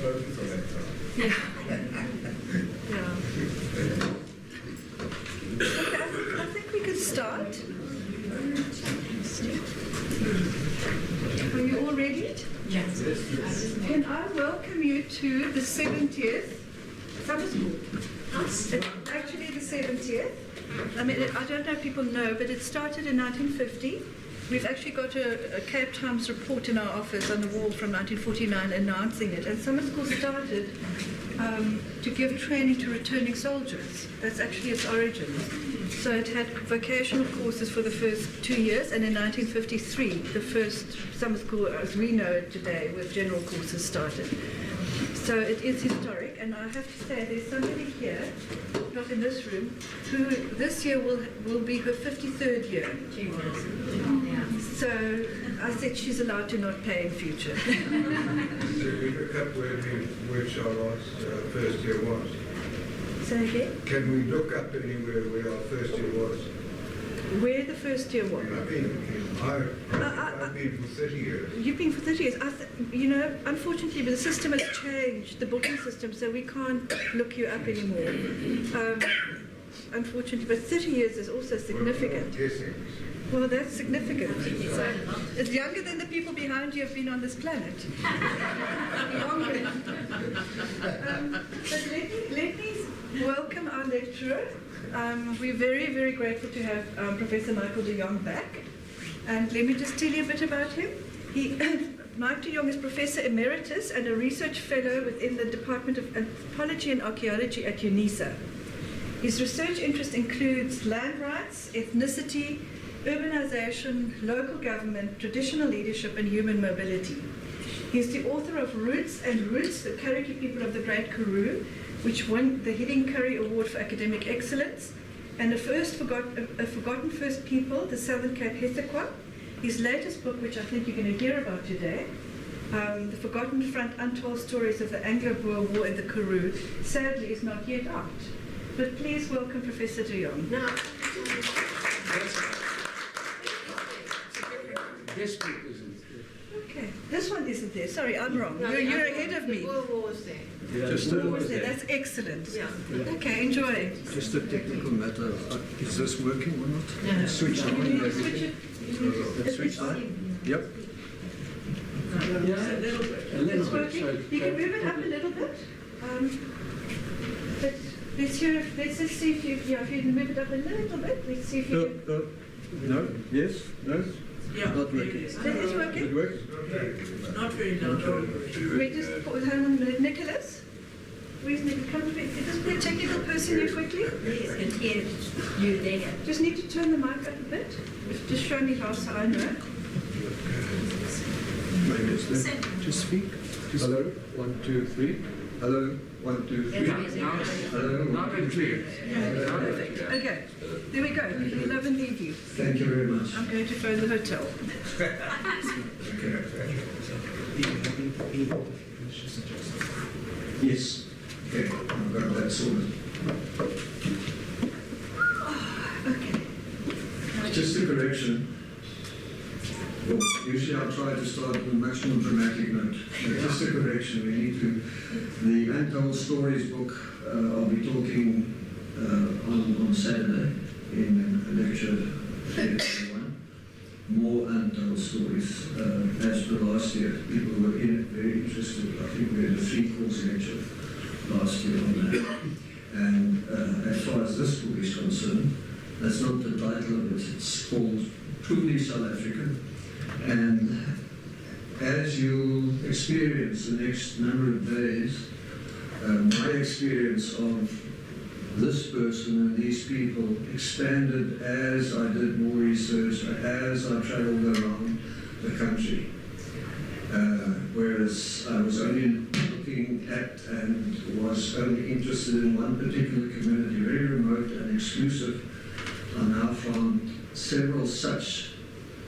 spoken for that time. Yeah. Okay, I think we could start. Are you all ready? Yes. Can I welcome you to the 70th summer school? It's actually the 70th. I mean, I don't know if people know, but it started in 1950. We've actually got a Cape Times report in our office on the wall from 1949 announcing it. And summer school started to give training to returning soldiers. That's actually its origins. So it had vocational courses for the first 2 years, and in 1953, the first summer school as we know it today with general courses started. So it is historic, and I have to say there's somebody here, not in this room, who this year will be her 53rd year. So I said she's allowed to not pay in future. So we look up where Charlotte's first year was. Say again? Can we look up anywhere where our first year was? Where the first year was? I've been for 30 years. You've been for 30 years. You know, unfortunately, the system has changed, the booking system, so we can't look you up anymore. Unfortunately, but 30 years is also significant. Well, that's significant. So it's younger than the people behind you have been on this planet. Longer. But let me welcome our lecturer. We're very, very grateful to have Professor Michael de Jongh back. And let me just tell you a bit about him. Mike de Jongh is Professor Emeritus and a research fellow within the Department of Anthropology and Archaeology at UNISA. His research interest includes land rights, ethnicity, urbanization, local government, traditional leadership, and human mobility. He is the author of Roots and Roots, the Curricula People of the Great Karoo, which won the Hidding Curry Award for Academic Excellence, and a Forgotten First People, the Southern Cape Hethequa. His latest book, which I think you're going to hear about today, The Forgotten Front, Untold Stories of the Anglo-Boer War in the Karoo, sadly is not yet out. But please welcome Professor de Jongh. No. This book isn't there. Okay, this one isn't there. Sorry, I'm wrong. No, you're ahead of me. The Boer War was there. Just War was there. That's excellent. Yeah. Okay, enjoy. Just a technical matter. Is this working or not? No. Switch on. You need to switch it. Switch on. Yep. Yeah, a little It's bit. working. You can move it up a little bit. But let's just see if you can move it up a little bit. Let's see if you can. No. Yes. No. Yeah. Not working. That is working. It works. Not very loud. We just hang on a minute. Nicholas? Where's Nicholas? Come to me. Just be a technical person here quickly. Yes, and here, you there. Just need to turn the mic up a bit. Just show me how so I know. Maybe it's there. Just speak. Just hello. 1, 2, 3. Hello. 1, 2, 3. Hello. Not in clear. Perfect. Okay. There we go. We love and leave you. Thank you very much. I'm going to phone the hotel. Yes. Okay. I've got that sorted. Okay. Just a correction. Well, usually I try to start with a much more dramatic note. But just a correction. We need to. The Untold Stories book. I'll be talking on Saturday in a lecture. More untold stories. As per last year, people were very interested. I think we had a 3-course lecture last year on that. And as far as this book is concerned, that's not the title of it. It's called Truly South African. And as you experience the next number of days, my experience of this person and these people expanded as I did more research, as I traveled around the country. Whereas I was only looking at and was only interested in one particular community, very remote and exclusive, I now found several such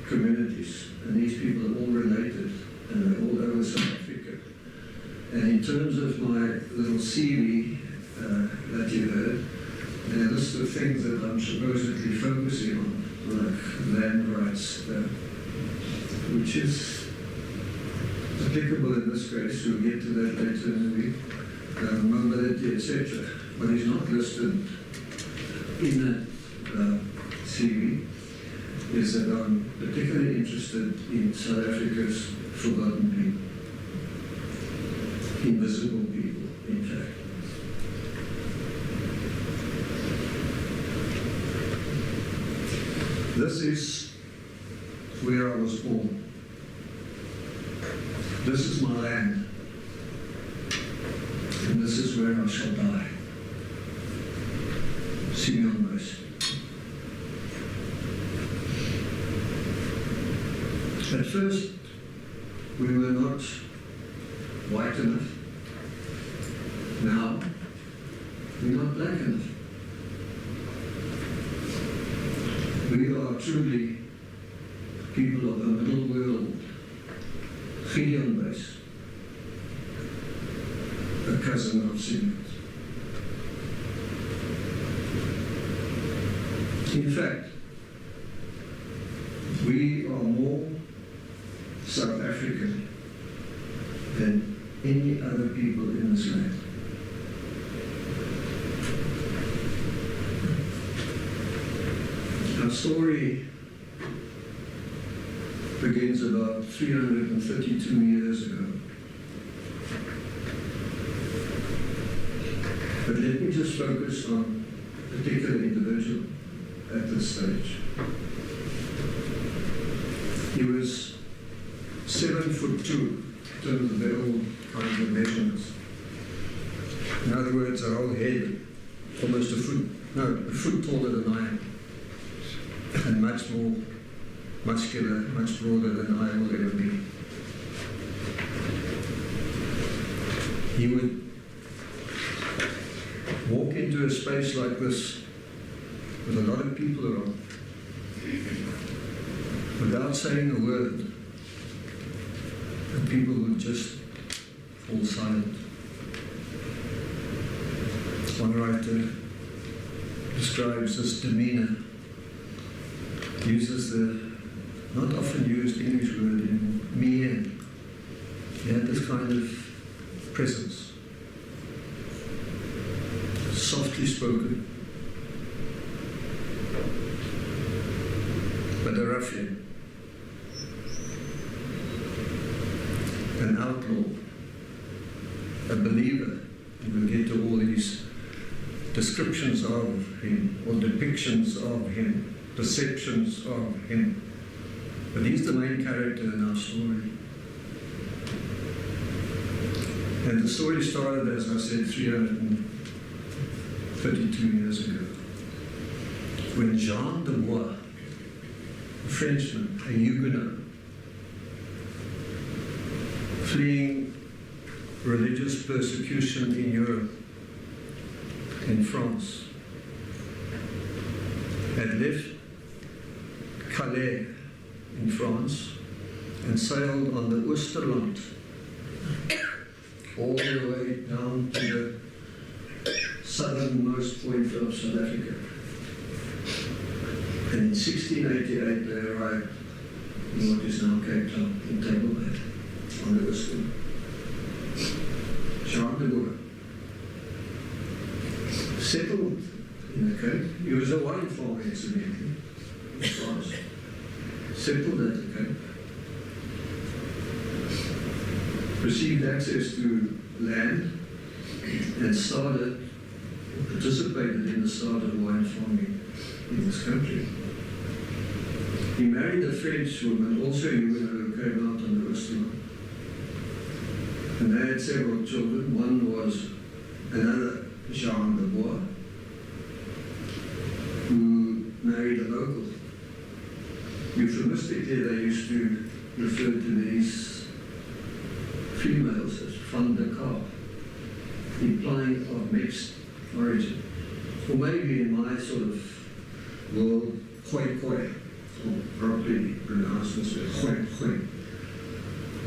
communities, and these people are all related, and they're all over South Africa. And in terms of my little CV that you heard, there are a list of things that I'm supposedly focusing on, like land rights, which is a applicable in this case, we'll get to that later in the week, mobility, etc. What is not listed in that CV is that I'm particularly interested in South Africa's forgotten people, invisible people, in fact. This is where I was born. This is my land. And this is where I shall die. Simeon Buys. At first, we were not white enough. Now, we're not black enough. We are truly people of the middle world. Gideon Buys, a cousin of Simeon's. In fact, we are more South African than any other people in this land. Our story begins about 332 years ago. But let me just focus on a particular individual at this stage. He was 7'2" in terms of the old kinds of measurements. In other words, a whole head, almost a foot taller than I am, and much more muscular, much broader than I will ever be. He would walk into a space like this with a lot of people around, without saying a word, and people would just fall silent. One writer describes this demeanor, uses the not often used English word anymore, mien. He had this kind of presence, softly spoken, but a ruffian, an outlaw, a believer. And we'll get to all these descriptions of him, or depictions of him, perceptions of him. But he's the main character in our story. And the story started, as I said, 332 years ago, when Jongh de Buys, a Frenchman, a Huguenot, fleeing religious persecution in Europe, in France, had left Calais in France and sailed on the Oosterland all the way down to the southernmost point of South Africa. And in 1688 they arrived in what is now Cape Town, in Table Bay, on the Oosterland. Jongh de Buys settled in the Cape. He was a wine farmer, incidentally, in France. Settled at the Cape. Received access to land and participated in the start of wine farming in this country. He married a French woman, also a Huguenot, who came out on the Oosterland. And they had several children. One was another Jongh de Buys, who married a local. Euphemistically, they used to refer to these females as femme de car, implying of mixed origin. Or maybe in my sort of world, khoi khoi, or properly pronounced this way, khoi khoi.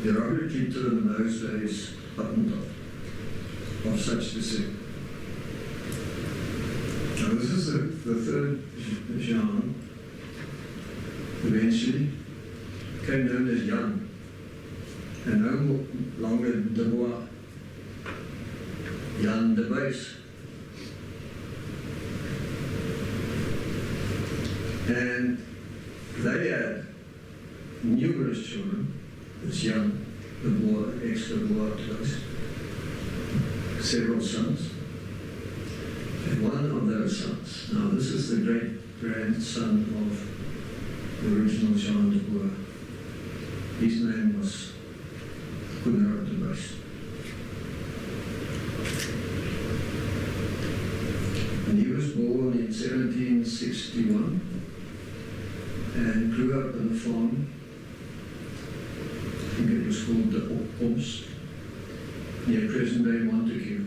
Derogatory term in those days, Hottentot, of such descent. Now this is the third Jongh. Eventually became known as Jan, and Jongh de Buys. And they had numerous children. It's Jongh, the boy, ex-Boer twice, several sons. And one of those sons, now this is the great-grandson of the original Jongh de Boer. His name was Coenraad de Buys. And he was born in 1761 and grew up on a farm. I think it was called the Opkomst, near present-day Montagu.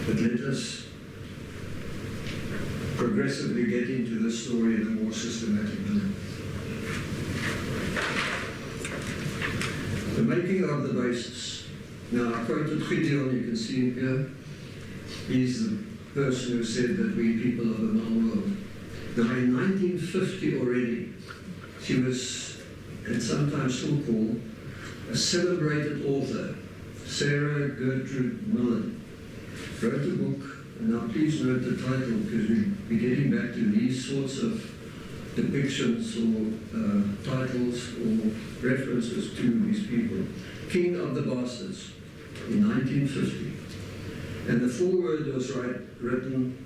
But let us progressively get into the story in a more systematic manner. The making of the basis. Now, I quoted Gideon, you can see him here. He's the person who said that we people are the known world. Now, in 1950 already, she was, and sometimes still called, a celebrated author, Sarah Gertrude Millen, wrote a book, and now please note the title, because we'll be getting back to these sorts of depictions or titles or references to these people. King of the Bastards, in 1950. And the foreword was written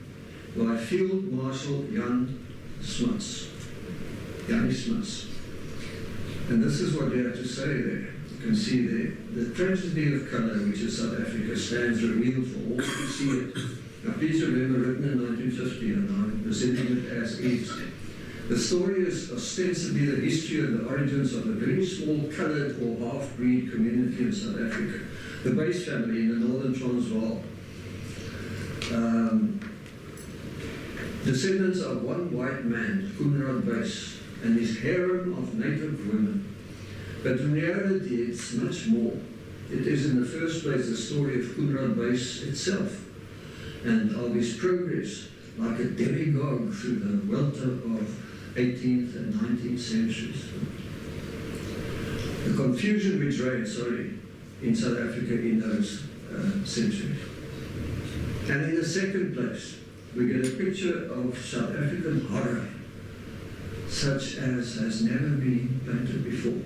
by Field Marshal Jan Smuts. Jannie Smuts. And this is what you have to say there. You can see there, the tragedy of colour, which is South Africa, stands revealed for all to see it. Now please remember, written in 1950, and I'm presenting it as is. The story is ostensibly the history and the origins of a very small coloured or half-breed community in South Africa, the Buys family in the northern Transvaal. Descendants of one white man, Coenraad Buys, and his harem of native women. But in reality, it's much more. It is in the first place the story of Coenraad Buys itself, and of his progress like a demagogue through the welter of 18th and 19th centuries. The confusion which reigned, in South Africa in those centuries. And in the second place, we get a picture of South African horror, such as has never been painted before.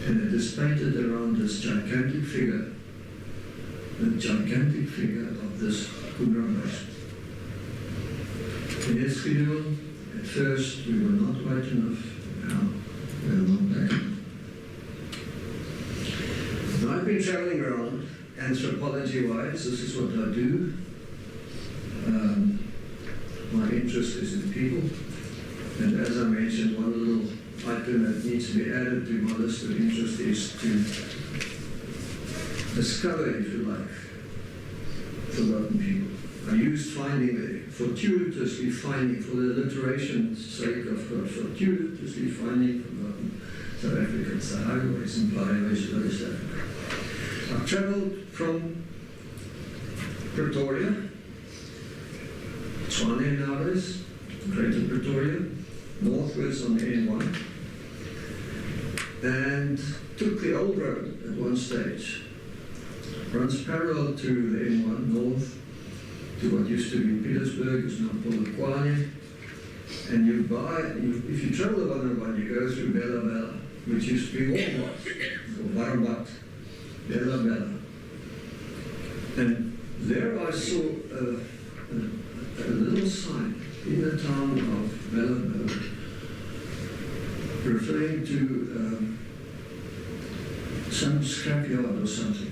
And it is painted around this gigantic figure, the gigantic figure of this Coenraad Buys. And yes, Gideon, at first we were not white enough, now we are not black enough. Now I've been traveling around, anthropology-wise, this is what I do. My interest is in people, and as I mentioned, one little item that needs to be added to my list of interest is to discover, if you like, forgotten people. I used finding there, fortuitously finding, for the alliteration's sake, I've got fortuitously finding forgotten South Africans. So I always imply West Africa. I've travelled from Pretoria, Tshwane nowadays, Greater Pretoria, northwards on the N1, and took the old road at one stage. Runs parallel to the N1 north to what used to be Pietersburg, is now Polokwane. And if you travel the 101, you go through Bella Bella, which used to be Walmart, or Warmbat, Bella Bella. And there I saw a little sign in the town of Bella Bella referring to some scrapyard or something.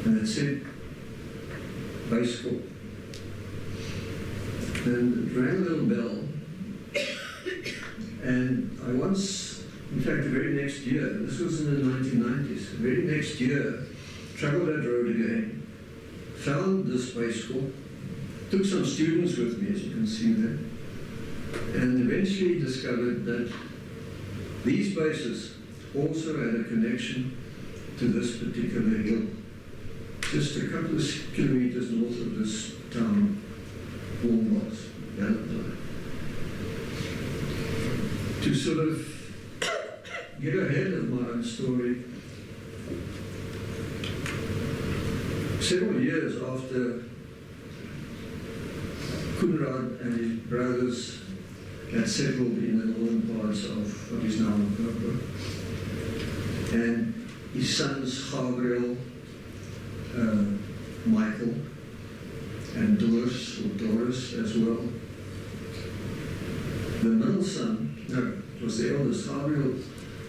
And it said Buys Court. And it rang a little bell. And I once, in fact, the very next year, this was in the 1990s, the very next year, travelled that road again, found this Buys Court, took some students with me, as you can see there, and eventually discovered that these bases also had a connection to this particular hill, just a couple of kilometers north of this town, Walmart, Valentine. To sort of get ahead of my own story, Several years after Coenraad and his brothers had settled in the northern parts of what is now Limpopo, and his sons Gabriel, Michael, and Doris as well. The middle son, no, it was the eldest, Gabriel,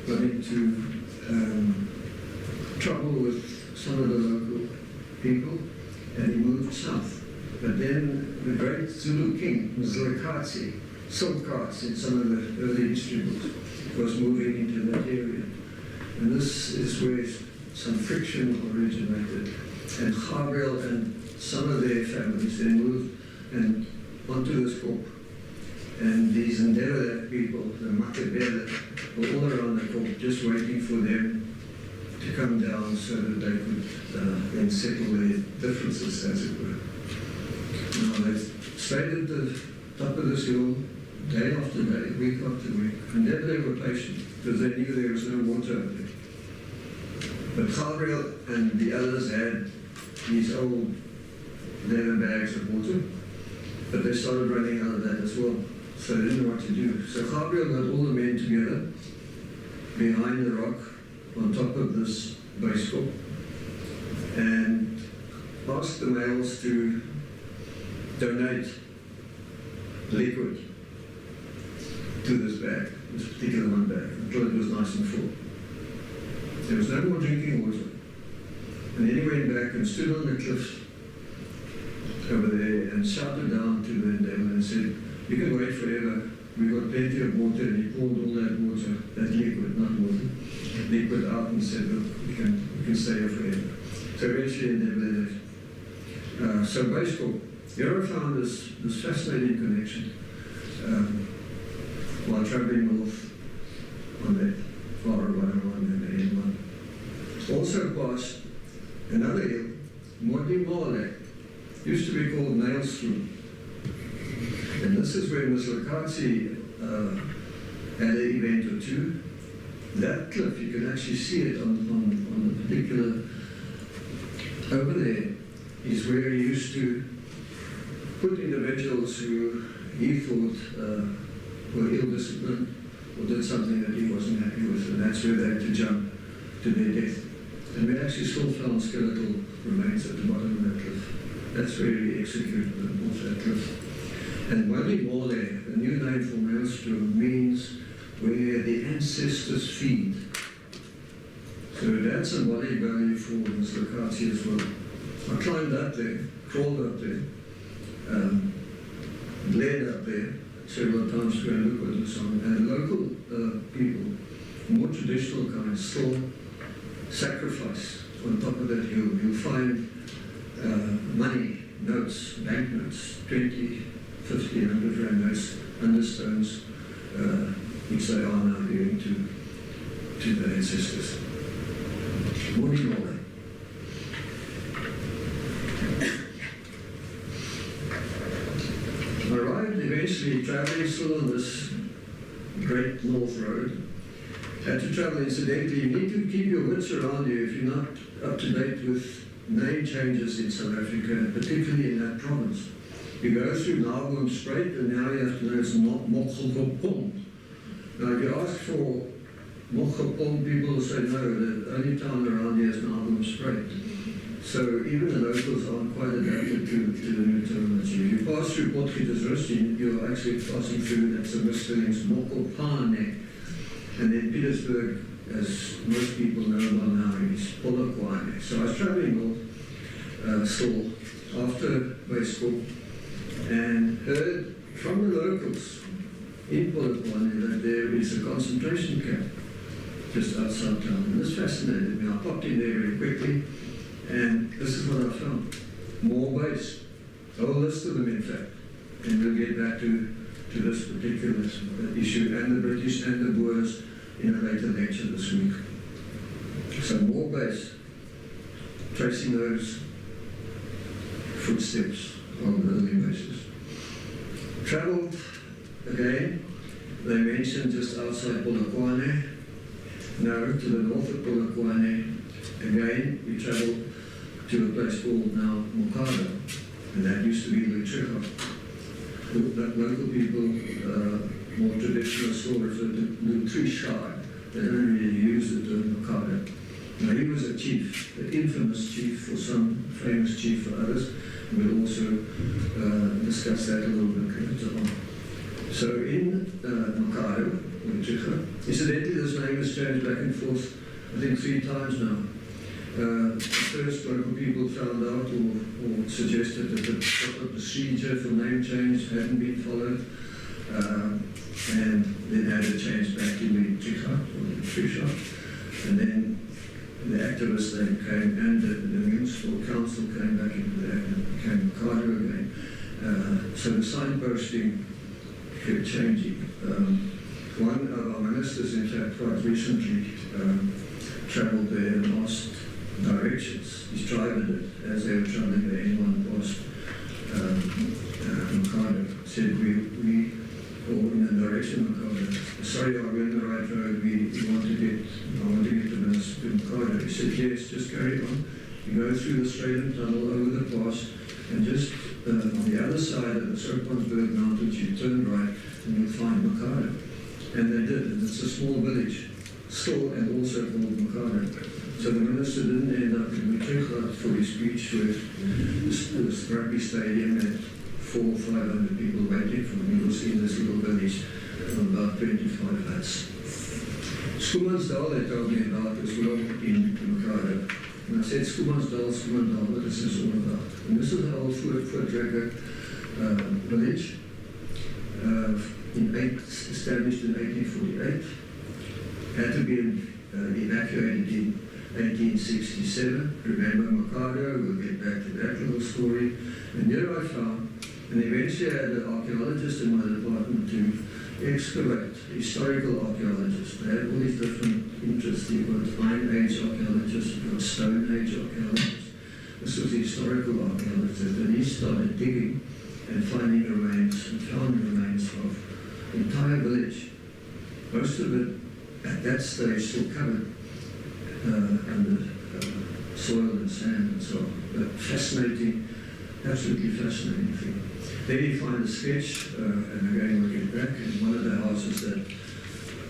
got into trouble with some of the local people, and he moved south. But then the great Zulu king, Mzilikazi, silk carts in some of the early history books, was moving into that area. And this is where some friction originated. And Gabriel and some of their families then moved and onto this Kop. And these indelible people, the Matabele, were all around the Kop, just waiting for them to come down so that they could then settle their differences, as it were. Now, they stayed at the top of this hill day after day, week after week, and never they were patient because they knew there was no water up there. But Gabriel and the others had these old leather bags of water, but they started running out of that as well, so they didn't know what to do. So Gabriel got all the men together behind the rock on top of this Buysdorp and asked the males to donate liquid to this bag, this particular one bag, until it was nice and full. There was no more drinking water. And then he went back and stood on the cliff over there and shouted down to the devil and said, "You can wait forever. We've got plenty of water." And he poured all that water, that liquid, not water, liquid out and said, "Look, we can stay here forever." So eventually the devil left. So Buysdorp, Jure found this fascinating connection while traveling north on that far one and the end one. Also past another hill, Matabele, used to be called Nailstrom. And this is where Mzilikazi had an event or two. That cliff, you can actually see it on the particular, over there, is where he used to put individuals who he thought were ill-disciplined or did something that he wasn't happy with, and that's where they had to jump to their death. And we actually still found skeletal remains at the bottom of that cliff. That's where he executed them off that cliff. And Matabele, the new name for Maelstrom, means where the ancestors feed. So that's a symbolic value for Mzilikazi as well. I climbed up there, crawled up there, led up there several times to go and look what was on. And local people, more traditional kinds, still sacrifice on top of that hill. You'll find money, notes, banknotes, 20, 50, 100 rand notes under stones, which they are now giving to the ancestors. Morning, all. I arrived eventually traveling still on this great north road. Had to travel incidentally. You need to keep your wits around you if you're not up to date with name changes in South Africa, and particularly in that province. You go through Soutpansberg, and now you have to know it's not Montagu. Now, if you ask for Montagu, people will say no, the only town around here is Soutpansberg. So even the locals aren't quite adapted to the new terminology. If you pass through Potgietersrus, you're actually passing through that's a misspellings, Mokopane. And then Petersburg, as most people know by now, is Polokwane. So I was traveling north, still, after Buysdorp, and heard from the locals in Polokwane that there is a concentration camp just outside town. And this fascinated me. I popped in there very quickly, and this is what I found. More base, a whole list of them in fact. And we'll get back to this particular issue, and the British and the Boers in a later lecture this week. So more base, tracing those footsteps on a daily basis. Travelled again, they mentioned just outside Polokwane. No, to the north of Polokwane. Again, we travelled to a place called now Montagu, and that used to be Limpopo. The local people, more traditional stories, the tree shy. They don't really use the term Montagu. Now he was a chief, an infamous chief for some, famous chief for others. We'll also discuss that a little bit later on. So in Montagu, incidentally, this name has changed back and forth, I think 3 times now. First, local people found out or suggested that the proper procedure for name change hadn't been followed, and then had it changed back to Limpopo, and then the activists then came, and the municipal council came back into that and became Montagu again. So the signposting kept changing. One of our ministers, in fact, quite recently travelled there and asked directions. He's tried it as they were travelling there. Anyone past Montagu said, or in the direction of Montagu, sorry, are we on the right road? I want to get the minister to Montagu. He said, yes, just carry on. You go through the Australian tunnel over the pass, and just on the other side of the Soutpansberg mountains, you turn right and you'll find Montagu. And they did, and it's a small village, still and also called Montagu. So the minister didn't end up in Limpopo for his speech with this rugby stadium and 400 or 500 people waiting for him. He was in this little village of about 25 huts. Schoemansdal, they told me about as well in Montagu. And I said, Schoemansdal, what is this all about? And this is the old foot-tracker village, established in 1848, had to be evacuated in 1867. Remember Montagu, we'll get back to that little story. And here I found, and eventually I had an archaeologist in my department to excavate, historical archaeologists. They had all these different interests. You've got Iron Age archaeologists, you've got Stone Age archaeologists. This was the historical archaeologist, and he started digging and finding remains, and found remains of the entire village. Most of it, at that stage, still covered under soil and sand and so on. But fascinating, absolutely fascinating thing. Then you find a sketch, and again we'll get back, in one of the houses that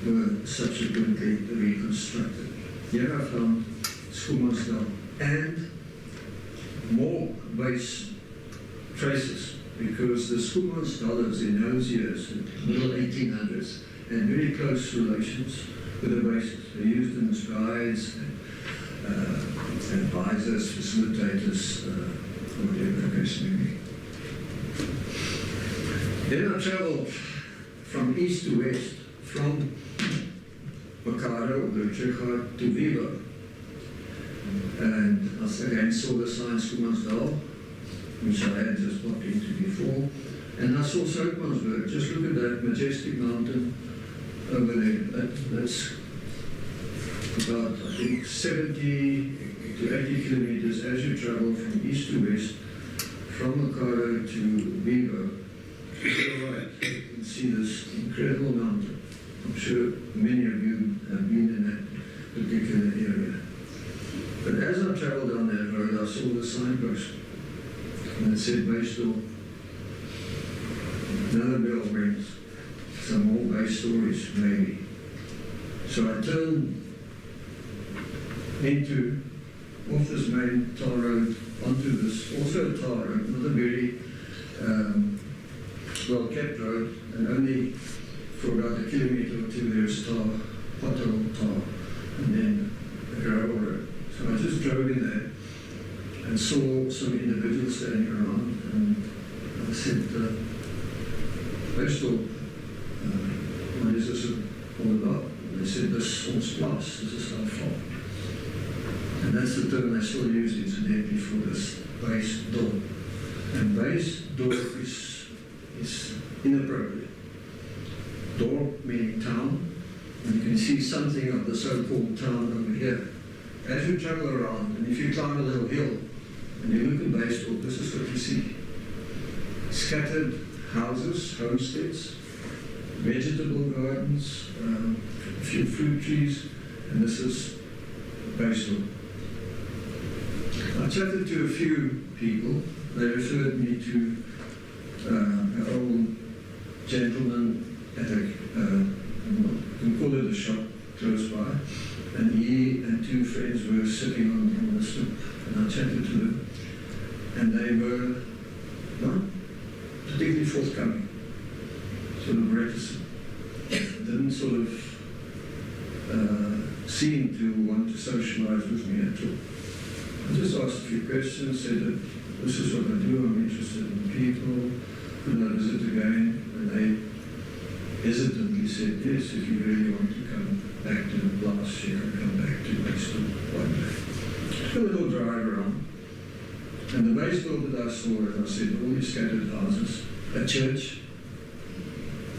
were subsequently reconstructed. Here I found Schoemansdal and more base traces, because the Schoemansdalers in those years, in the middle 1800s, had very close relations with the bases. They used them as guides and advisors, facilitators, whatever the case may be. Then I travelled from east to west, from Montagu, Limpopo, to Vivo. And I again saw the sign Schoemansdal, which I had just popped into before. And I saw Soutpansberg. Just look at that majestic mountain over there. That's about, I think, 70 to 80 kilometers as you travel from east to west, from Montagu to Vivo. To the right, you can see this incredible mountain. I'm sure many of you have been in that particular area. But as I travelled down that road, I saw the signpost, and it said Buysdorp. Another bell rings. Some more base stories, maybe. So I turned off this main tar road onto this, also a tar road, not a very well-kept road, and only for about a kilometre or two there's tar, pothole tar, and then a gravel road. So I just drove in there and saw some individuals standing around, and I said, Buysdorp, what is this all about? And they said, this is plus, this is how far. And that's the term they still use incidentally for this Buysdorp. And Buysdorp is inappropriate. Dorp meaning town, and you can see something of the so-called town over here. As you travel around, and if you climb a little hill, and you look at Buysdorp, this is what you see. Scattered houses, homesteads, vegetable gardens, a few fruit trees, and this is Buysdorp. I chatted to a few people. They referred me to an old gentleman at a, you can call it a shop close by, and he and two friends were sitting on the stoep, and I chatted to them, and they were not particularly forthcoming, sort of reticent, didn't sort of seem to want to socialise with me at all. I just asked a few questions, said that this is what I do, I'm interested in people, could I visit again? And they hesitantly said, yes, if you really want to come back to last year, come back to Buysdorp one day. Just a little drive around. And the Buysdorp that I saw, as I said, all these scattered houses, a church,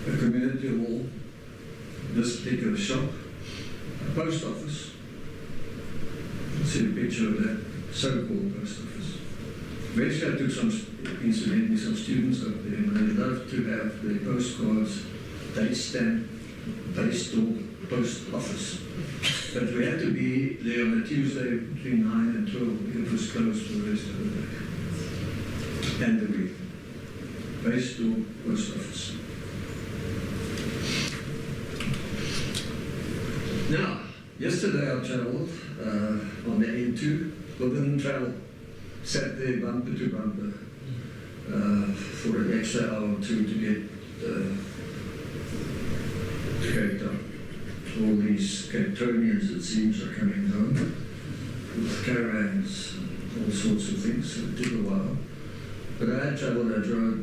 a community hall, this particular shop, a post office. You see a picture of that so-called post office. Eventually I took incidentally some students up there, and they loved to have their postcards, date stamp, Buysdorp post office. But we had to be there on a Tuesday between 9 and 12. It was closed for the rest of the day. And the week. Buysdorp post office. Now, yesterday I travelled on the N2, but didn't travel. Sat there bumper to bumper for an extra hour or two to get to Cape Town. All these Cape Townians, it seems, are coming home with caravans and all sorts of things, so it took a while. But I had travelled, I drove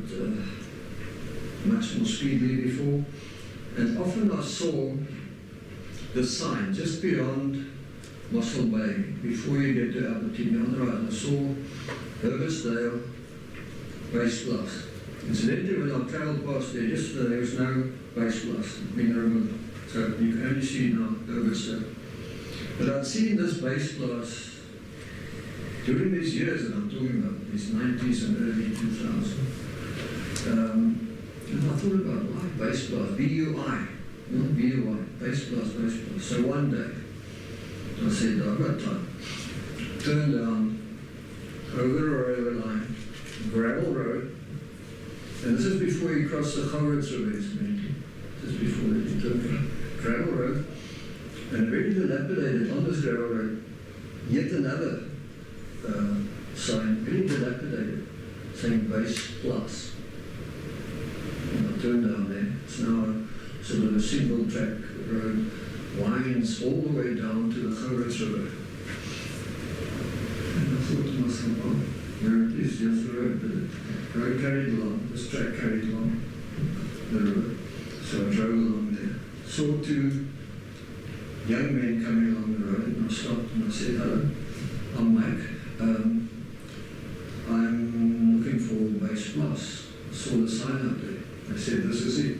much more speedily before, and often I saw the sign just beyond Mossel Bay, before you get to Albertine on the right. I saw Herbersdale, Buysdorp. Incidentally, when I travelled past there yesterday, there was no Buysdorp being removed. So you can only see now Herbersdale. But I'd seen this Buysdorp during these years that I'm talking about, these 90s and early 2000s. And I thought about why Buysdorp, B-U-I, not B-U-I, Buysdorp. So one day, I said, I've got time. Turned down, over the railway line, gravel road, and this is before you cross the Coenraad de Buys, just before you turn down, gravel road, and very dilapidated on this gravel road, yet another sign, very dilapidated, saying Base Plus. And I turned down there. It's now sort of a single track road, winds all the way down to the Coenraad River. And I thought to myself, oh, there it is, just the road. The road carried along, this track carried along the river. So I drove along there. Saw two young men coming along the road, and I stopped and I said, hello, I'm Mike. I'm looking for Base Plus. I saw the sign up there. I said, this is it.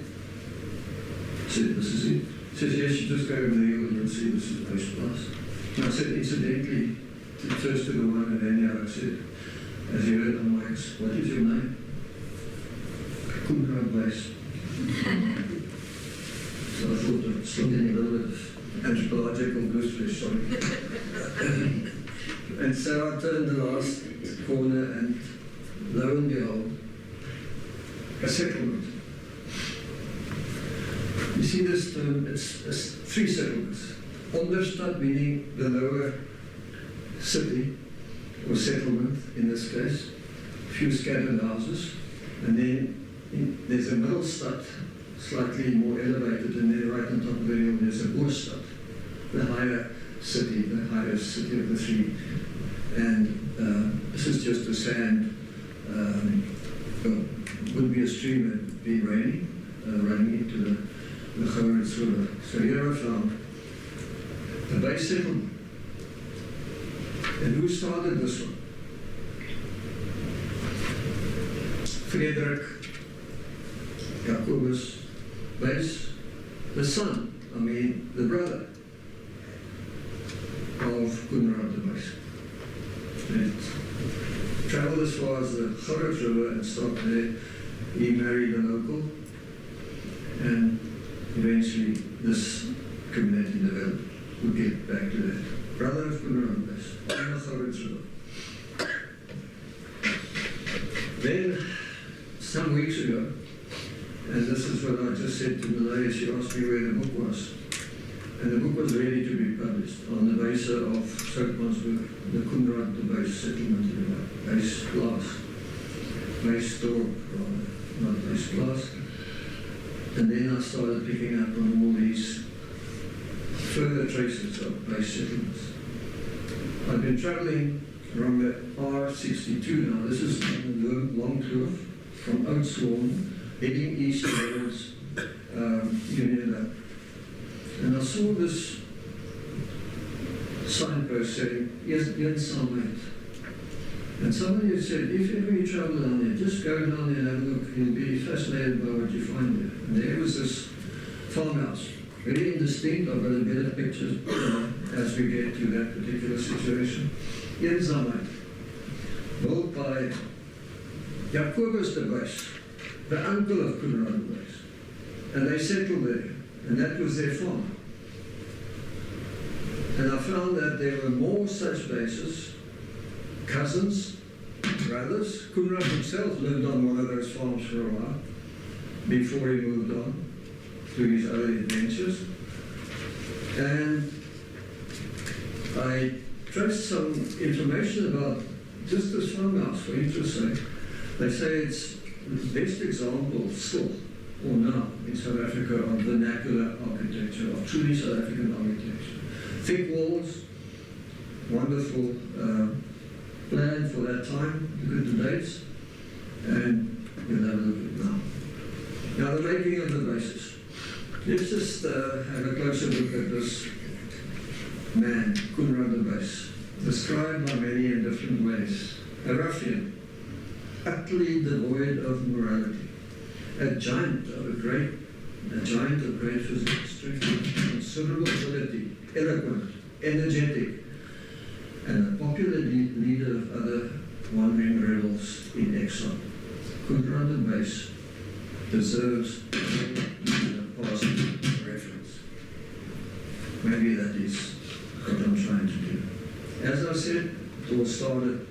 I said, this is it. He says, yes, you just go over there and you'll see this is Base Plus. And I said, incidentally, first to the one and then I said, as you heard on Mike's, what is your name? Coenraad de Buys. So I thought I'm still getting a little bit of anthropological goose sorry. And so I turned the last corner and lo and behold, a settlement. You see this term, it's three settlements. Onderstad meaning the lower city or settlement in this case, a few scattered houses, and then there's a middle stad, slightly more elevated, and then right on top of the hill there's a Boerstad, the higher city, the highest city of the three. And this is just a sand, would be a stream that would be raining, running into the Coenraad River. So here I found the base settlement. And who started this one? Frederik Jacobus Buys, the son, the brother of Coenraad de Buys. And travelled as far as the Coenraad River and stopped there. He married a local, and eventually this community developed. We'll get back to that. Brother of Coenraad de Buys, on the Coenraad River. Then, some weeks ago, and this is what I just said to Malay, she asked me where the book was. And the book was ready to be published on the basis of Soutpansberg, the Coenraad de Buys settlement, base glass. Buysdorp, rather, not base glass. And then I started picking up on all these further traces of base settlements. I've been travelling around the R62 now. This is on the long kloof from Oudtshoorn, heading east towards UNISA. And I saw this signpost saying, Yen. And somebody had said, if ever you travel down there, just go down there and have a look. You'll be fascinated by what you find there. And there was this farmhouse, very indistinct. I've got a better picture as we get to that particular situation. Yen, built by Jongh de Buys, the uncle of Coenraad de Buys. And they settled there, and that was their farm. And I found that there were more such bases, cousins, brothers. Coenraad himself lived on one of those farms for a while before he moved on to his other adventures. And I traced some information about just this farmhouse for interest's sake. They say it's the best example still, or now, in South Africa of vernacular architecture, of truly South African architecture. Thick walls, wonderful plan for that time, look at the dates, and you'll have a look at it now. Now the making of the bases. Let's just have a closer look at this man, Coenraad de Buys, described by many in different ways. A ruffian, utterly devoid of morality, a giant of great physical strength, considerable ability, eloquent, energetic, and a popular leader of other wandering rebels in exile. Coenraad de Buys deserves a past reference. Maybe that is what I'm trying to do. As I said, it all started.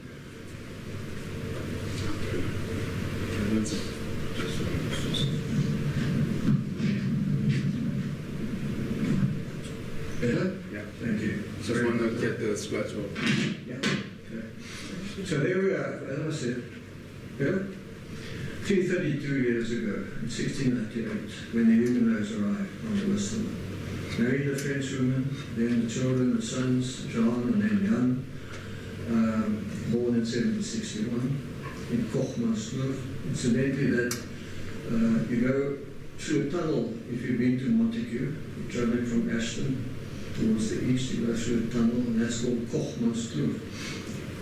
Better? Yeah. Thank you. Just want to get the scratch off. Yeah. Okay. So there we are, as I said. Better? 32 years ago, in 1698, when the Huguenots arrived on the Western. Married a French woman, then the children, the sons, John and then Jan, born in 1761 in Coenraad. Incidentally, that you go through a tunnel if you've been to Montagu, you're traveling from Ashton towards the east, you go through a tunnel, and that's called Coenraad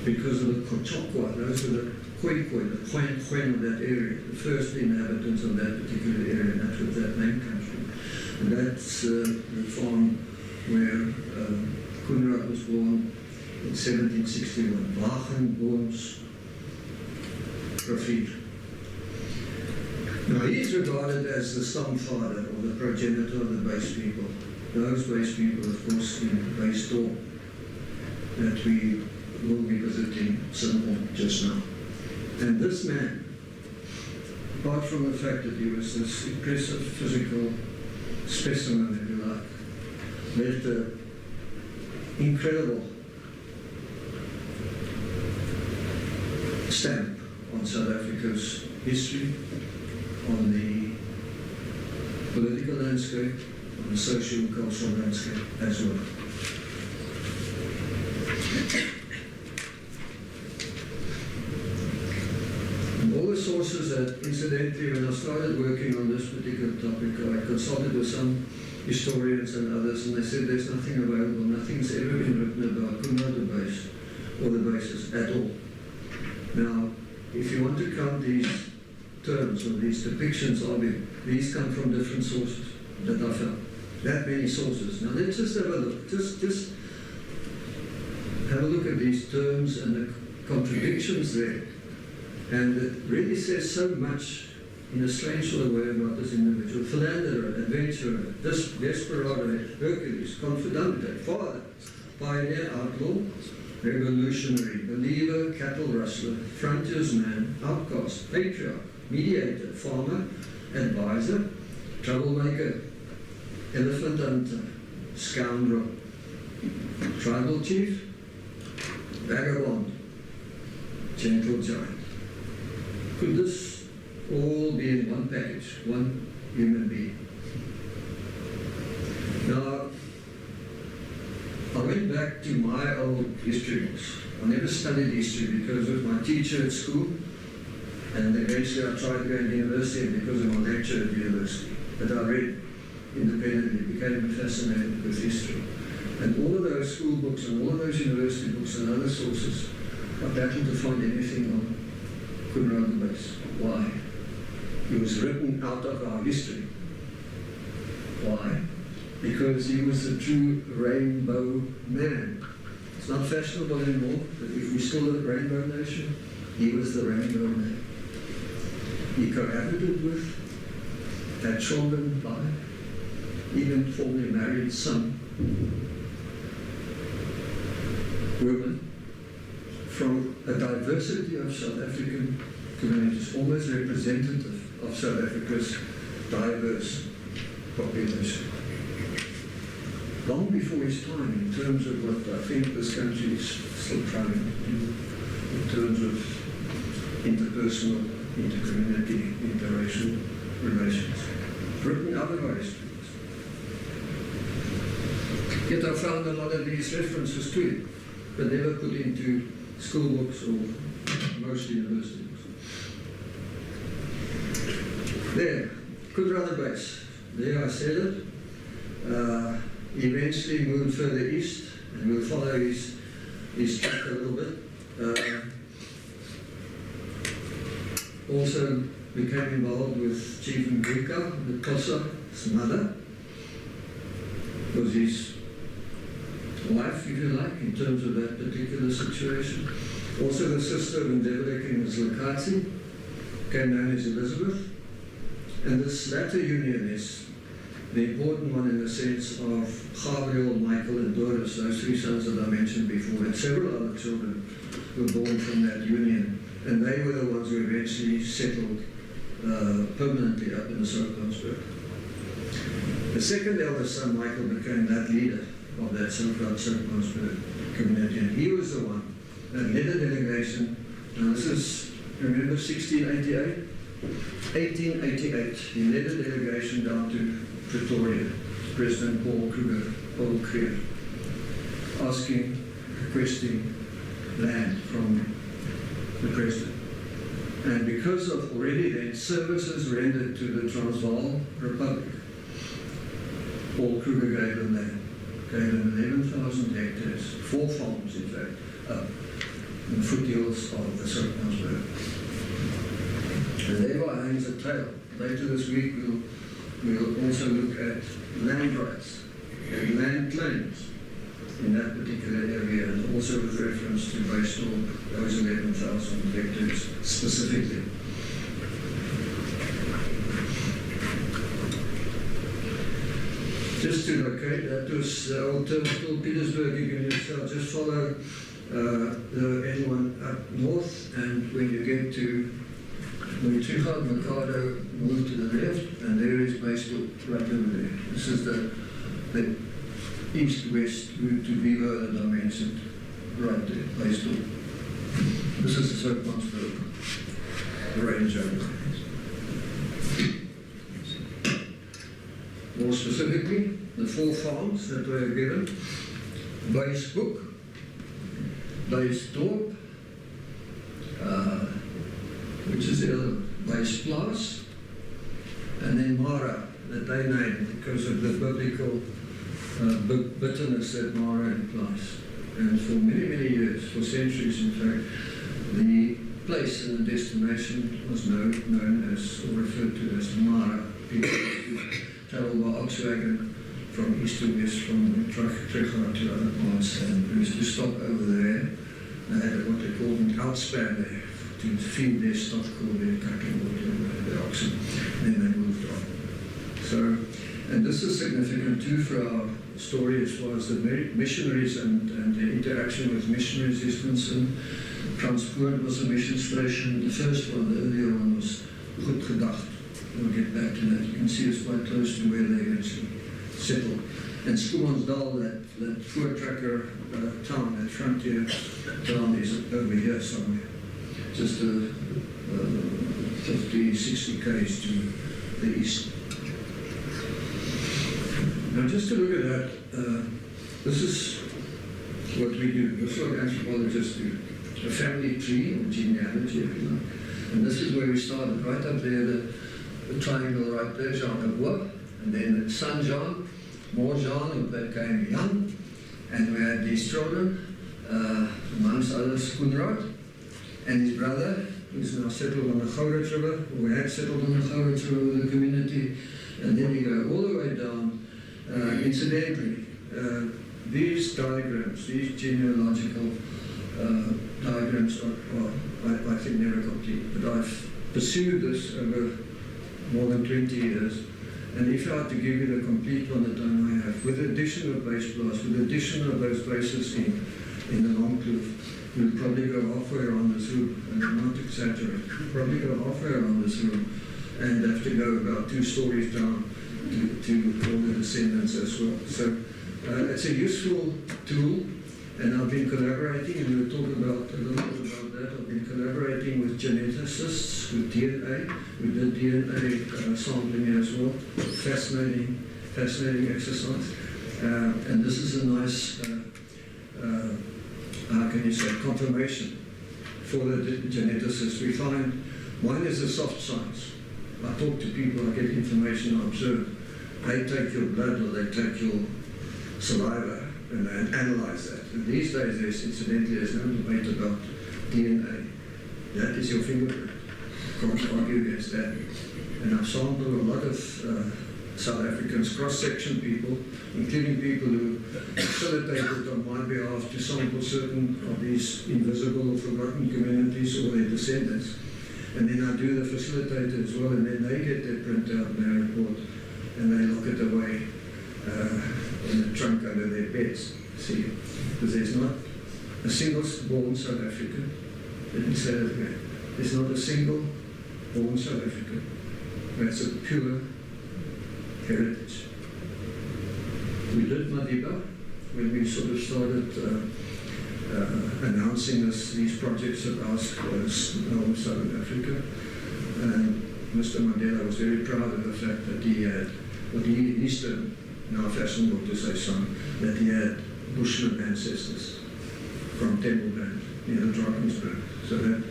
because of the Cochokwa, those are the Khoikhoi, the Khoen of that area, the first inhabitants of that particular area, and that's what that name comes from. And that's the farm where Coenraad was born in 1761. Wagenbooms Grafiek. Now he's regarded as the stamfather or the progenitor of the Buys people. Those Buys people, of course, in Buysdorp that we will be visiting somewhat just now. And this man, apart from the fact that he was this impressive physical specimen, if you like, left an incredible stamp on South Africa's history, on the political landscape, on the socio-cultural landscape as well. All the sources that, incidentally, when I started working on this particular topic, I consulted with some historians and others, and they said there's nothing available, nothing's ever been written about Coenraad de Buys or the bases at all. Now, if you want to count these terms or these depictions of it, these come from different sources that I found. That many sources. Now let's just have a look. Just have a look at these terms and the contradictions there. And it really says so much in a strange sort of way about this individual. Philanderer, adventurer, desperado, Hercules, confidante, father, pioneer, outlaw, revolutionary, believer, cattle rustler, frontiersman, outcast, patriarch, mediator, farmer, advisor, troublemaker, elephant hunter, scoundrel, tribal chief, vagabond, gentle giant. Could this all be in one package, one human being? Now, I went back to my old history books. I never studied history because of my teacher at school, and eventually I tried to go to university because of my lecture at university. But I read independently, became fascinated with history. And all of those school books and all of those university books and other sources, I battled to find anything on Coenraad de Buys. Why? He was written out of our history. Why? Because he was a true rainbow man. It's not fashionable anymore, but if we still a rainbow nation, he was the rainbow man. He cohabited with, had children by, even formerly married some women from a diversity of South African communities, almost representative of South Africa's diverse population. Long before his time, in terms of what I think this country is still trying to do, in terms of interpersonal, intercommunity, interracial relations. Written out of our history. Yet I found a lot of these references to it, but never put into school books or most university books. There, Coenraad de Buys. There I said it. He eventually moved further east, and we'll follow his track a little bit. Also became involved with Chief Mzilikazi, the Xhosa, his mother, was his wife, if you like, in terms of that particular situation. Also the sister of indelible King Mzilikazi, became known as Elizabeth. And this latter union is the important one in the sense of Gabriel, Michael, and Doris, those three sons that I mentioned before, and several other children were born from that union. And they were the ones who eventually settled permanently up in the Soutpansberg. The second eldest son, Michael, became that leader of that Soutpansberg community, and he was the one that led a delegation. Now this is, remember 1688? 1888, he led a delegation down to Pretoria, President Paul Kruger, asking, requesting land from the President. And because of already then services rendered to the Transvaal Republic, Paul Kruger gave them land, gave them 11,000 hectares, 4 farms in fact, up in the foothills of the Soutpansberg. And thereby hangs a tale. Later this week we'll also look at land rights and land claims in that particular area, and also with reference to Buysdorp, those 11,000 hectares specifically. Just to locate, that was the old terminal Petersburg. You can just follow the N1 up north, and when you get to Montagu, Mikado, move to the left, and there is Buysdorp right over there. This is the east-west route to Vivo that I mentioned, right there, Buysdorp. This is the Soutpansberg, the range over. More specifically, the 4 farms that were given: Buysdorp, Buysdorp, which is the other, Buysplaas, and then Mara, that they named because of the biblical bitterness that Mara implies. And for many, many years, for centuries in fact, the place and the destination was known as, or referred to as Mara. People used to travel by ox wagon from east to west, from Coenraad to other parts, and we used to stop over there. They had what they called an outspan there to feed their stock or their cattle or their oxen. Then they moved on. So, and this is significant too for our story as far as the missionaries and the interaction with mission resistance. And Transpoort was a mission station. The first one, the earlier one, was Goed Gedacht. We'll get back to that. You can see it's quite close to where they actually settled. And Schoemansdal, that voortrekker town, that frontier town, is over here somewhere. Just 50, 60 k's to the east. Now, just to look at that, this is what we do. This is what anthropologists do. A family tree, or genealogy, if you like. And this is where we started, right up there, the triangle right there, Jongh de Buys, and then the son Jongh, more Jongh, who became young, and we had these children, amongst others, Coenraad, and his brother, who's now settled on the Gourit River, or had settled on the Gourit River with the community, and then you go all the way down. Incidentally, these diagrams, these genealogical diagrams are, I think, never complete, but I've pursued this over more than 20 years, and if I had to give you the complete one that I might have, with the addition of base blast, with the addition of those bases in the long kloof, we'll probably go halfway around this room, and I'm not exaggerating, probably go halfway around this room, and have to go about 2 stories down to all the descendants as well. So it's a useful tool, and I've been collaborating, and we'll talk about a little bit about that. I've been collaborating with geneticists, with DNA. We did DNA sampling as well. Fascinating exercise. And this is a nice, how can you say, confirmation for the geneticists. We find one is a soft science. I talk to people, I get information, I observe. They take your blood or they take your saliva and they analyze that. And these days, there's no debate about DNA. That is your fingerprint. Can't argue against that. And I've sampled a lot of South Africans, cross-section people, including people who facilitated on my behalf to sample certain of these invisible or forgotten communities or their descendants. And then I do the facilitator as well, and then they get their printout and their report, and they lock it away in the trunk under their beds. See, because there's not a single born South African. Let me say that again. There's not a single born South African. That's a pure heritage. We did Matabele when we sort of started announcing these projects of ours in Southern Africa. And Mr. Mandela was very proud of the fact that he had, what he used to, now fashionable to say some, that he had Bushman ancestors from Templebrand, near the Drakensberg. So that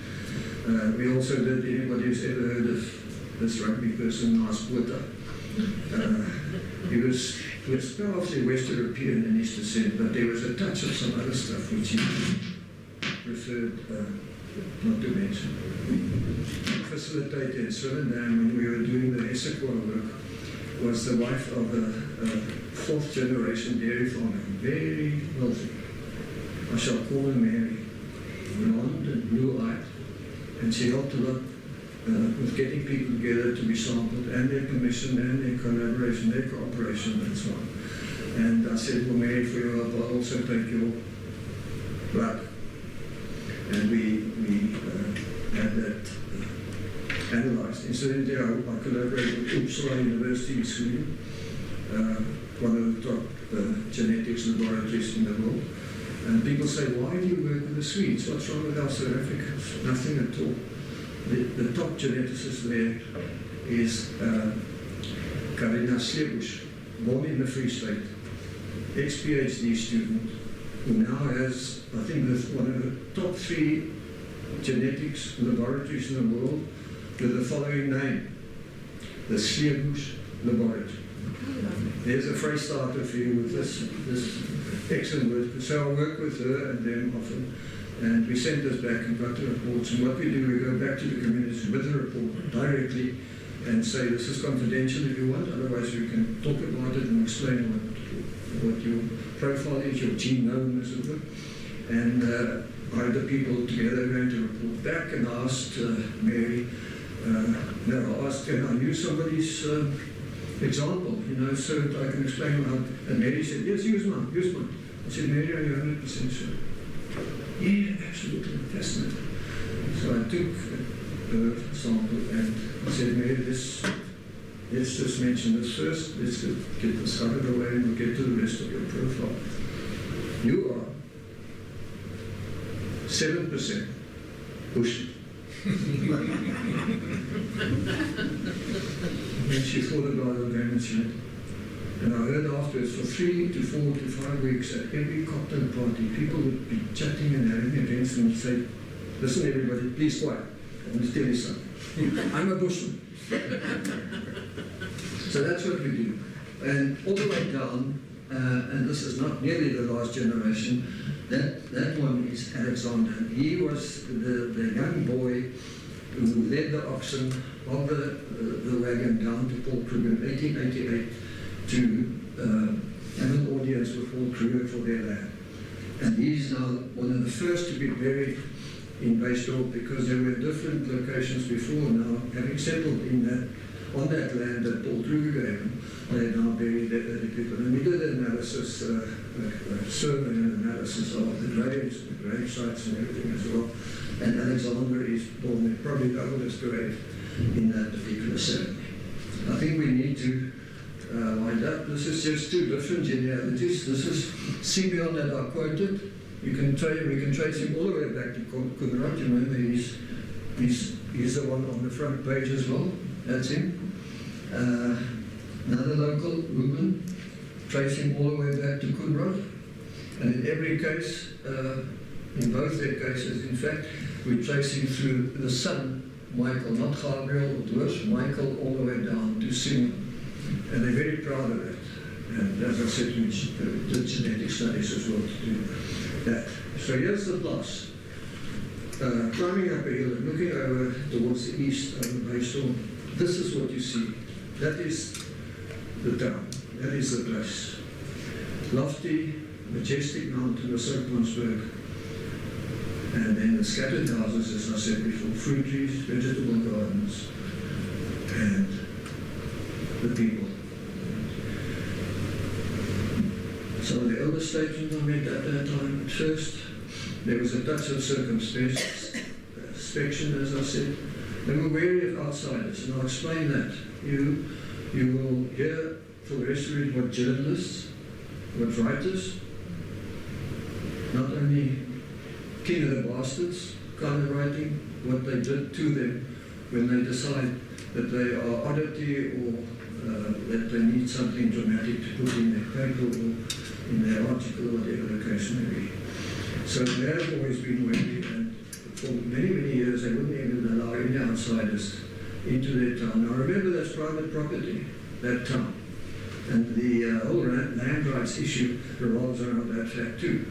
we also did, anybody who's ever heard of this rugby person, Nice Porter, he was powerfully West European in his descent, but there was a touch of some other stuff which he preferred not to mention. Facilitator in Suriname, when we were doing the Essequoia work, was the wife of a 4th generation dairy farmer, very wealthy. I shall call her Mary, blonde and blue-eyed, and she helped a lot with getting people together to be sampled, and their commission, and their collaboration, their cooperation, and so on. And I said, well, Mary, for your help, I'll also take your blood. And we had that analysed. Incidentally, I collaborated with Uppsala University in Sweden, one of the top genetics laboratories in the world. And people say, why do you work with the Swedes? What's wrong with our South Africans? Nothing at all. The top geneticist there is Karina Slebush, born in the Free State, ex-PhD student, who now has, I think, one of the top 3 genetics laboratories in the world with the following name, the Slebush Laboratory. There's a phrase starter for you with this excellent work. So I work with her and them often. And we send this back and got the reports. And what we do, we go back to the communities with the report directly and say, this is confidential if you want, otherwise we can talk about it and explain what your profile is, your genome, as it were. And I had the people together going to report back, and I asked Mary, I asked, can I use somebody's example, you know, so that I can explain how. And Mary said, yes, use mine. I said, Mary, are you 100% sure? Yeah, absolutely, fascinating. So I took her sample and I said, Mary, let's just mention this first. Let's get this out of the way and we'll get to the rest of your profile. You are 7% bushy. And she thought about it very much. And I heard afterwards, for 3 to 4 to 5 weeks at every cocktail party, people would be chatting and having events and would say, listen everybody, please quiet. I want to tell you something. I'm a bushman. So that's what we do. And all the way down, and this is not nearly the last generation, that one is Alexander. He was the young boy who led the oxen of the wagon down to Paul Kruger in 1888 to have an audience with Paul Kruger for their land. And he's now one of the first to be buried in Buysdorp because there were different locations before. Now, having settled on that land that Paul Kruger gave him, they now buried the people. And we did an analysis, a survey and analysis of the graves, the grave sites and everything as well. And Alexander is born, probably doubled his grave in that particular ceremony. I think we need to wind up. This is just two different genealogies. This is Simeon that I quoted. We can trace him all the way back to Coenraad. You remember he's the one on the front page as well. That's him. Another local, Ruben, trace him all the way back to Coenraad. And in every case, in both their cases, in fact, we trace him through the son, Michael, not Gabriel or Dwars, Michael, all the way down to Simeon. And they're very proud of that. And as I said, we did genetic studies as well to do that. So here's the plus. Climbing up a hill and looking over towards the east over Buysdorp, this is what you see. That is the town. That is the place. Lofty, majestic mountain of Soutpansberg. And then the scattered houses, as I said before, fruit trees, vegetable gardens, and the people. Some of the elder statesmen I met at that time, at first, there was a touch of circumspection, as I said. They were wary of outsiders, and I'll explain that. You will hear for the rest of it what journalists, what writers, not only King of the Bastards kind of writing, what they did to them when they decide that they are oddity or that they need something dramatic to put in their paper or in their article or whatever the case may be. So they have always been wary, and for many, many years they wouldn't even allow any outsiders into their town. Now remember, that's private property, that town. And the whole land rights issue revolves around that fact too.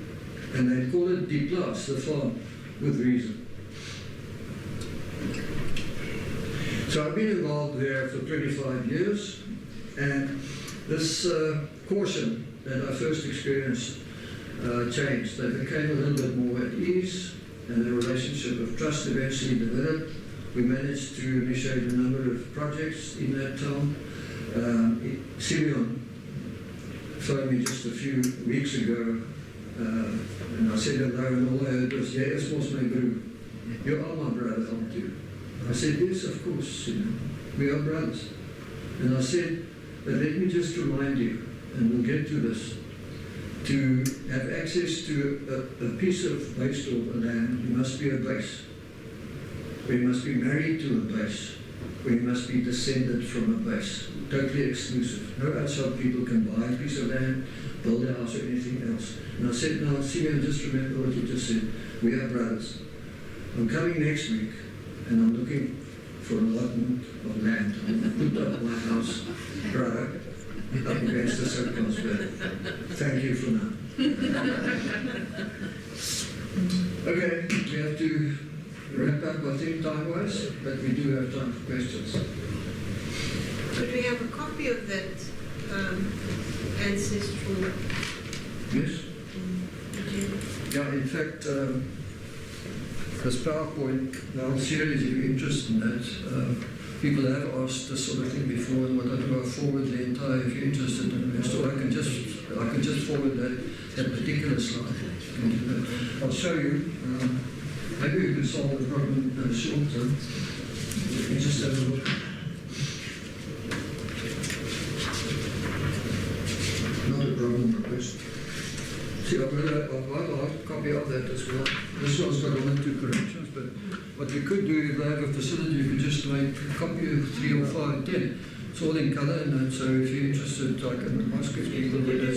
And they call it de place, the farm, with reason. So I've been involved there for 25 years, and this caution that I first experienced changed. They became a little bit more at ease, and the relationship of trust eventually developed. We managed to initiate a number of projects in that town. Simeon phoned me just a few weeks ago, and I said hello, and all I heard was, "Ja, is mos my broer. You are my brother, aren't you?" I said, "Yes, of course, we are brothers." And I said, "But let me just remind you, and we'll get to this, to have access to a piece of Buysdorp land, you must be a base. We must be married to a base. We must be descended from a base. Totally exclusive. No outside people can buy a piece of land, build a house or anything else." And I said, "Now, Simeon, just remember what you just said. We are brothers. I'm coming next week, and I'm looking for an allotment of land. I'll put up my house, brother, up against the Soutpansberg. Thank you for now." Okay, we have to wrap up, I think, time-wise, but we do have time for questions. Could we have a copy of that ancestral? Yes? Yeah, in fact, this PowerPoint now series, if you're interested in that. People have asked this sort of thing before, and what I do, I forward the entire, if you're interested in it. So I can just forward that particular slide. I'll show you. Maybe we can solve the problem short term. Let me just have a look. Not a problem request. See, I've got a hard copy of that as well. This one's got 1 or 2 corrections, but what we could do, if I have a facility, you could just make a copy of 3 or 5, 10. It's all in colour, and so if you're interested, I can ask if people whether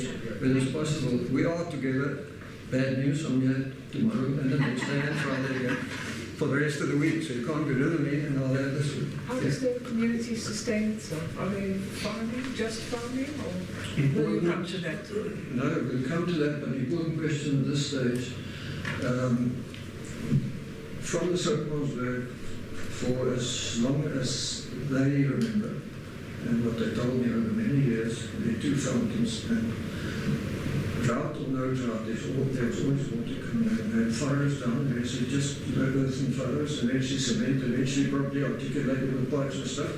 it's possible. We are together. Bad news, I'm here tomorrow and the next day and Friday again for the rest of the week, so you can't get rid of me, and I'll have this week. How does the community sustain itself? Are they farming, just farming, or will you come to that? No, we'll come to that, but the important question at this stage, from the Soutpansberg, for as long as they remember, and what they told me over many years, there are 2 fountains, and drought or no drought, there was always water coming out. They had furrows down, eventually just earthen furrows, and eventually cement, eventually properly articulated with pipes and stuff.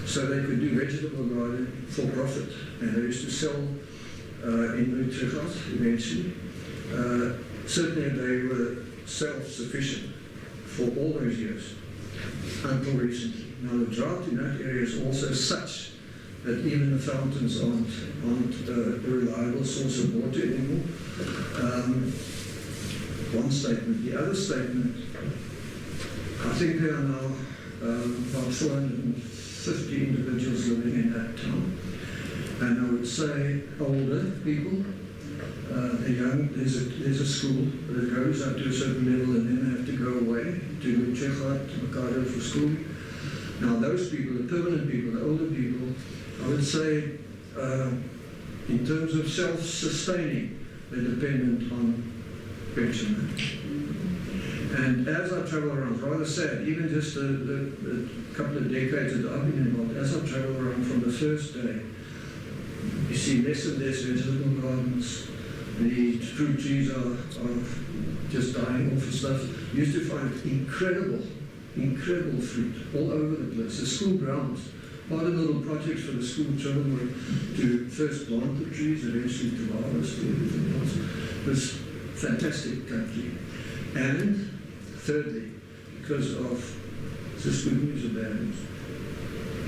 So they could do vegetable gardening for profit, and they used to sell in Mzilikazi eventually. Certainly they were self-sufficient for all those years, until recently. Now the drought in that area is also such that even the fountains aren't a reliable source of water anymore. One statement. The other statement, I think there are now about 450 individuals living in that town. And I would say older people, the young, there's a school that goes up to a certain level and then they have to go away to Jongh, to Matabele for school. Now those people, the permanent people, the older people, I would say, in terms of self-sustaining, they're dependent on pension. And as I travel around, it's rather sad, even just the couple of decades that I've been involved, as I travel around from the first day, you see less and less vegetable gardens. The fruit trees are just dying off and stuff. You used to find incredible fruit all over the place. The school grounds. Part of the little projects for the school children were to first plant the trees, eventually to harvest everything else. It was fantastic country. And thirdly, because of this good news or bad news,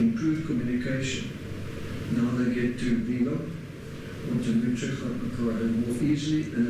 improved communication. Now they get to Vigo or to Mzilikazi more easily, and